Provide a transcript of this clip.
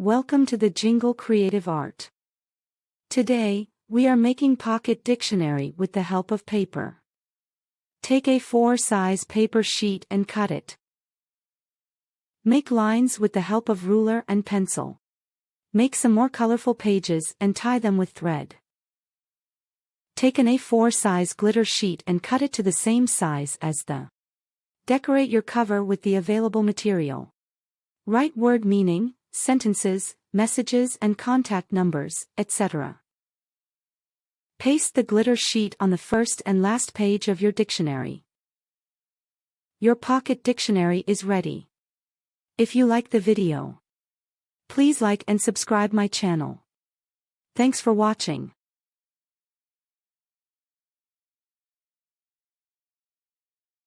Welcome to the Jingle Creative Art. Today, we are making pocket dictionary with the help of paper. Take a 4-size paper sheet and cut it. Make lines with the help of ruler and pencil. Make some more colorful pages and tie them with thread. Take an A4 size glitter sheet and cut it to the same size as the. Decorate your cover with the available material. Write word meaning, sentences, messages and contact numbers, etc. Paste the glitter sheet on the first and last page of your dictionary. Your pocket dictionary is ready. If you like the video, please like and subscribe my channel. Thanks for watching.